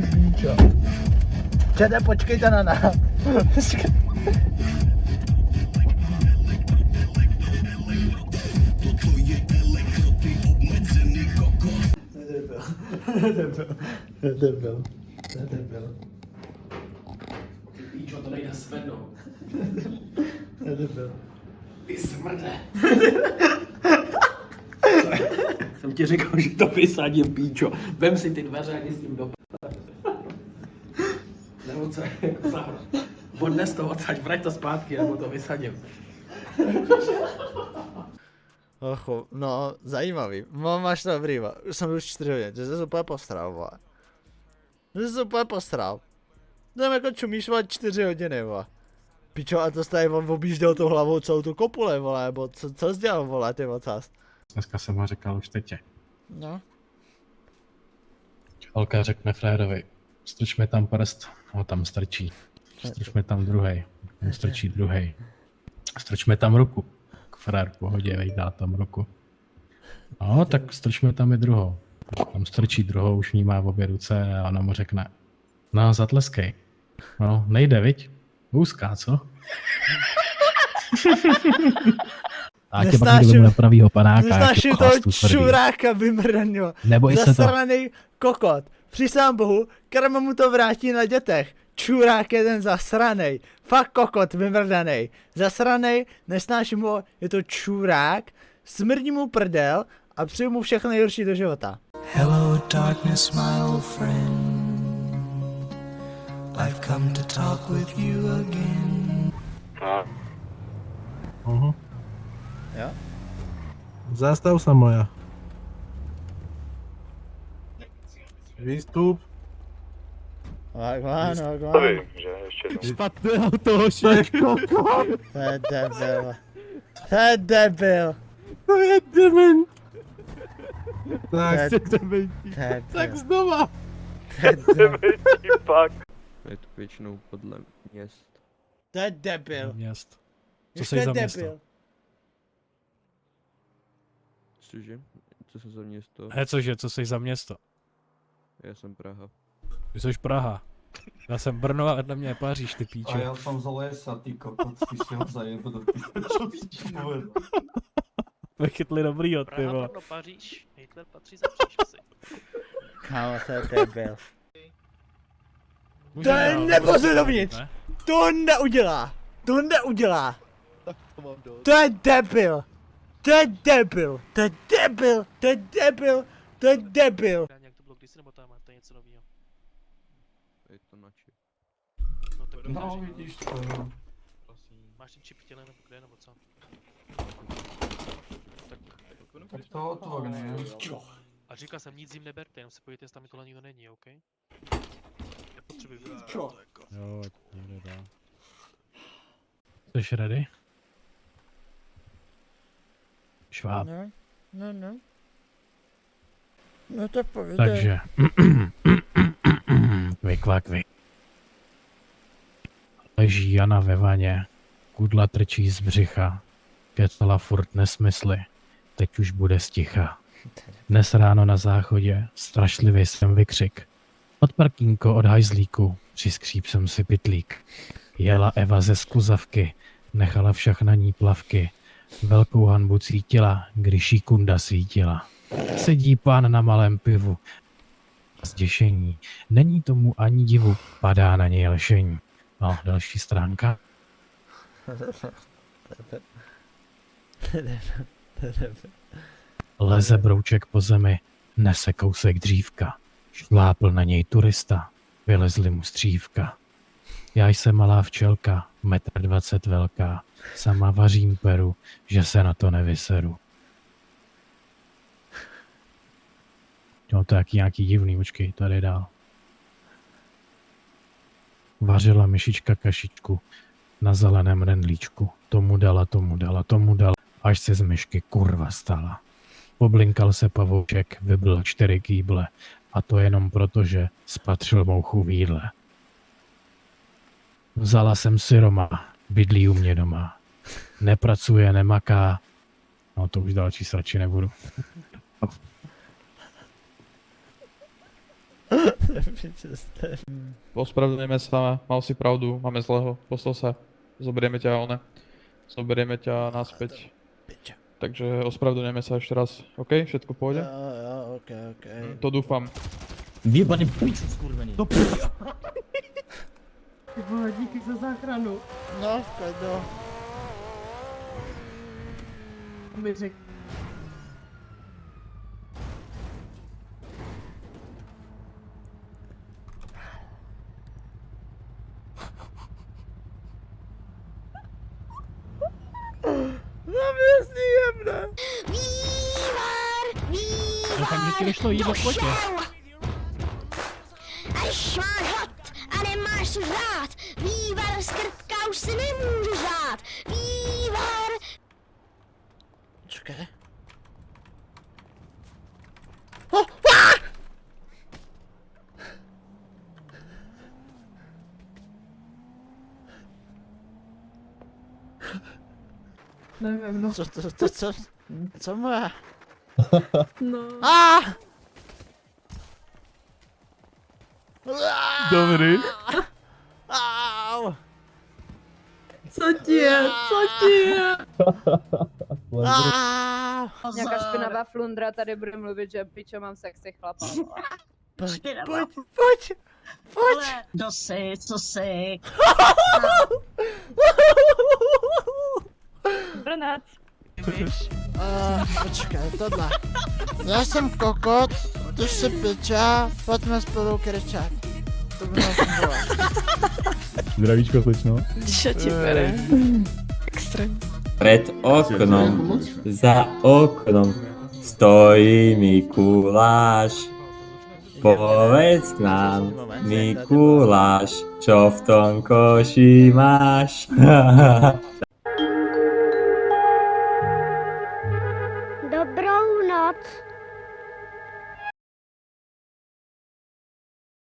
píčo. Čete, počkejte na nás. Nedebil. Píčo, to nejde zvednout. Nedebil. Ty smrde. Jsem ti říkal, že to vysadím, píčo. Vem si ty dveře a jdi s tím do nebo co, zahrad. Odnes to odsaď, vrať to zpátky, nebo to vysadím. Ochu, no, zajímavý. Máš to dobrý, už jsem už 4 hodin, že jsi úplně postral, vole. Že jsi úplně postral. Tam jako čumíš, vole, 4 hodiny, vole. Pičo, a to jsi tady objížděl tou hlavou celou tu kopuli, vole, nebo co jsi dělal, vole, ty ocas? Dneska jsem ho říkal už teď. No. Holka řekne Frérovi, strč mi tam prst, ho tam strčí. Strč mi tam druhej, tam strčí druhej. Strč mi tam ruku. Frér v pohodě, veď dá tam ruku. No, tak strč mi tam i druhou. Tam strčí druhou, už ní má v obě ruce a ona mu řekne, no, zatleskej. No, nejde, viď? Úzká, co? A tě pak jdu na pravýho panáka. Nesnáším toho čuráka vymrdaného. Neboj se to. Zasranej kokot. Přísám bohu, karma mu to vrátí na dětech. Čurák je ten zasranej. Fakt kokot vymrdanej. Zasranej, nesnáším ho, je to čurák. Smrdí mu prdel a přeju mu všechno nejhorší do života. Hello darkness, my old friend. I've come to talk with you again. Jo? Zastav sa moja. Výstup. Vagván. Špatné auto, hoši. To je kokot. To je debil. To je debil. To je dement. Tak, To jste dementi. Debil. Tak znova. Dementí pak. Je to většinou podle měst. To je debil. Měst. To je debil. Cože? Co se za město? Cože, co jsi za město? Já jsem Praha. Ty jsi Praha. Já jsem Brno a vedle mě je Paříž, ty píče. A já jsem z lesa, ty kokot, ty si ho zajebu do píče. Vychytli dobrýho, ty vole. Brno, Paříž, Hitler patří za příšpsy. Kámo, to je debil. To je nepozor dovnitř. To neudělá. To neudělá. To je debil. To je debil. To je debil. To je debil. To je debil. Jak to bylo kdysi, nebo to je něco nového? Je to na čip. No tak No vidíš to, no. máš ten čip chtěle nebo kde, nebo co? Tak to otvor, ne? A říkal jsem, nic jim neberte, jenom se pojďte, jestli tam tohle nikdo není, OK? Nepotřebuji víc. Jo, ať někdo dá. Jsi ready? Šváb. No. No tak povídej. Takže. Kvik. Leží Jana ve vaně. Kudla trčí z břicha. Kecala furt nesmysly. Teď už bude sticha. Dnes ráno na záchodě strašlivý jsem vykřik. Od parkínko od hajzlíku přiskříp jsem si pytlík. Jela Eva ze skluzavky, nechala však na ní plavky. Velkou hanbu cítila, když jí kunda svítila. Sedí pán na malém pivu. Zděšení. Není tomu ani divu, padá na něj lešení. No, další stránka. Leze brouček po zemi, nese kousek dřívka. Šlápl na něj turista, vylezli mu střívka. Já jsem malá včelka, 1,20 m velká, sama vařím peru, že se na to nevyseru. Jo, to je nějaký divný, počkej, tady dál. Vařila myšička kašičku na zeleném rendlíčku. Tomu dala, až se z myšky kurva stala. Poblinkal se pavouček, vybil 4 kýble, a to jenom proto, že spatřil mouchu v jídle. Vzala jsem si Roma, bydlí u mě doma. Nepracuje, nemaká. No to už další srači nebudu. Ospravedlňujeme sa, mal si pravdu, máme zlého, postal sa, zoberieme ťa naspäť. Takže ospravedlňujeme sa ešte raz, OK? Všetko pôjde? Jo, ok. To dúfam. Vyjebaný piču, skurvený. Díky za záchranu. No, v klidu. Mi řekl. No mě sníjemne. Doufám, že ti došlo jídlo v potě. Až máš hlad a nemáš co žrát, vývar z krtka už si nemůžu žrát. Vývar. Čekaj. Nevím, no. Co mu je? No. Dobrý. Au! Co ti je? Co ti je? Au! Nějaká špinavá flundra tady bude mluvit, že pičo mám sexy chlapa. Pojď! Kdo jsi, co jsi? Brnec. Počkej, tohle. Já jsem kokot, ty jsi piča, pojďme spolu kričet. To by mělo fungovat. Zdravíčko, slečno. Co ti bere? Extrém. Před oknom, za oknom, stojí Mikuláš. Povedz k nám, Mikuláš, čo v tom koši máš?